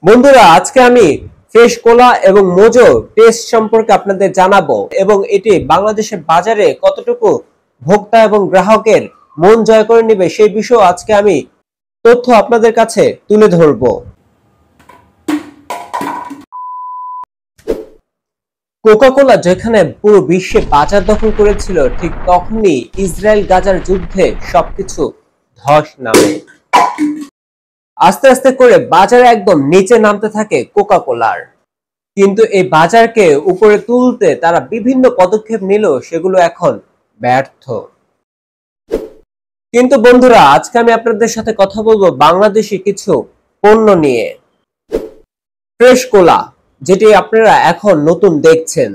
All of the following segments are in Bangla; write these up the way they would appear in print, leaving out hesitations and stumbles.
বন্ধুরা আজকে আমি ফ্রেশ কোলা এবং মোজো টেস্ট সম্পর্কে আপনাদের জানাবো এবং এটি বাংলাদেশের বাজারে কতটুকু ভোক্তা এবং গ্রাহকের মন জয় করে নেবে সেই বিষয়ে আজকে আমি তথ্য আপনাদের কাছে তুলে ধরবো। কোকা কোলা যেখানে পুরো বিশ্বে বাজার দখল করেছিল, ঠিক তখনই ইসরায়েল গাজার যুদ্ধে সবকিছু ধস নামে। আস্তে আস্তে করে বাজারে একদম নিচে নামতে থাকে কোকা কোলার। কিন্তু এই বাজারকে উপরে তুলতে তারা বিভিন্ন পদক্ষেপ নিল, সেগুলো এখন ব্যর্থ। কিন্তু বন্ধুরা আজকে আমি আপনাদের সাথে কথা বলবো বাংলাদেশি কিছু পণ্য নিয়ে। ফ্রেশ কোলা, যেটি আপনারা এখন নতুন দেখছেন,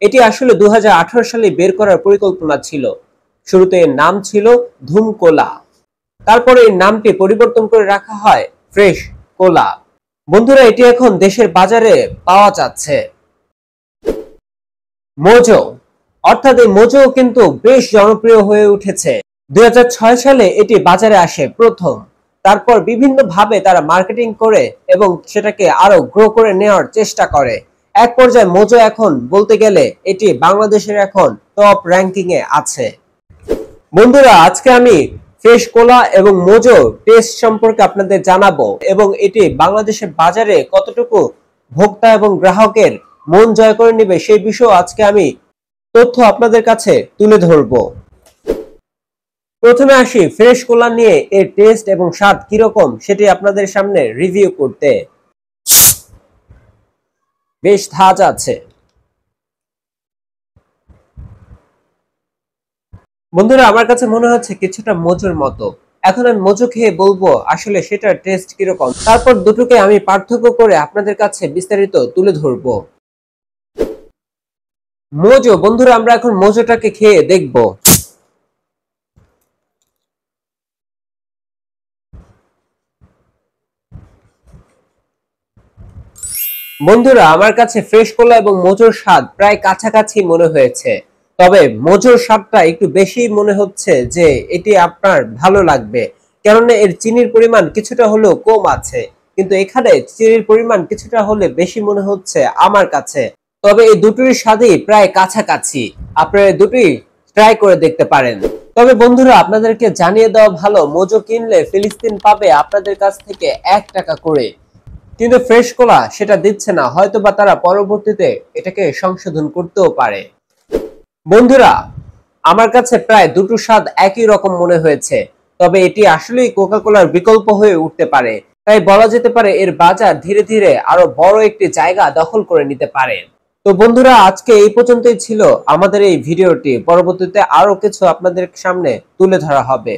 এটি আসলে 2018 সালে বের করার পরিকল্পনা ছিল। শুরুতে এর নাম ছিল ধুম কোলা, তারপরে এই নামটি পরিবর্তন করে রাখা হয় ফ্রেশ কোলা। বন্ধুরা এটি এখন দেশের বাজারে পাওয়া যাচ্ছে। মোজো, অর্থাৎ এই মোজো কিন্তু বেশ জনপ্রিয় হয়ে উঠেছে। 2006 সালে এটি বাজারে আসে প্রথম। তারপর বিভিন্ন ভাবে তারা মার্কেটিং করে এবং সেটাকে আরো গ্রো করে নেওয়ার চেষ্টা করে। এক পর্যায়ে মোজো এখন বলতে গেলে এটি বাংলাদেশের এখন টপ র্যাঙ্কিং এ আছে। বন্ধুরা আজকে আমি ফ্রেশ কোলা এবং মোজো টেস্ট সম্পর্কে আপনাদের জানাবো এবং এটি বাংলাদেশের বাজারে কতটুকু ভোক্তা এবং গ্রাহকের মন জয় করে নেবে সেই বিষয়ে আজকে আমি তথ্য আপনাদের কাছে তুলে ধরবো। প্রথমে আসি ফ্রেশ কোলা নিয়ে, এর টেস্ট এবং স্বাদ কিরকম সেটি আপনাদের সামনে রিভিউ করতে। বেশ ধাঁচ আছে। বন্ধুরা আমার কাছে মনে হচ্ছে কিছুটা মোজোর মতো। এখন আমি মোজো খেয়ে বলবো আসলে সেটার টেস্ট কিরকম, তারপর দুটোকে আমি পার্থক্য করে আপনাদের কাছে বিস্তারিত তুলে ধরবো। মোজো, বন্ধুরা আমরা এখন মোজোটাকে খেয়ে দেখবো। বন্ধুরা আমার কাছে ফ্রেশ কোলা এবং মোজোর স্বাদ প্রায় কাছাকাছি মনে হয়েছে, তবে মোজোর স্বাদটা একটু বেশি মনে হচ্ছে যে এটি আপনার ভালো লাগবে, কেননা এর চিনির পরিমাণ কিছুটা হলেও কম আছে। কিন্তু এখানে চিনির পরিমাণ কিছুটা হলে বেশি মনে হচ্ছে আমার কাছে। তবে এই দুটোর স্বাদই প্রায় কাছাকাছি, আপনারা দুটোই ট্রাই করে দেখতে পারেন। তবে বন্ধুরা আপনাদেরকে জানিয়ে দেওয়া ভালো, মোজো কিনলে ফিলিস্তিন পাবে আপনাদের কাছ থেকে 1 টাকা করে, কিন্তু ফ্রেশ কোলা সেটা দিচ্ছে না। হয়তো বা তারা পরবর্তীতে এটাকে সংশোধন করতেও পারে। বন্ধুরা আমার কাছে প্রায় দুটো স্বাদ একই রকম মনে হয়েছে, তবে এটি আসলেই কোকা কোলার বিকল্প হয়ে উঠতে পারে। তাই বলা যেতে পারে এর বাজার ধীরে ধীরে আরো বড় একটি জায়গা দখল করে নিতে পারে। তো বন্ধুরা আজকে এই পর্যন্তই ছিল আমাদের এই ভিডিওটি। পরবর্তীতে আরো কিছু আপনাদের সামনে তুলে ধরা হবে।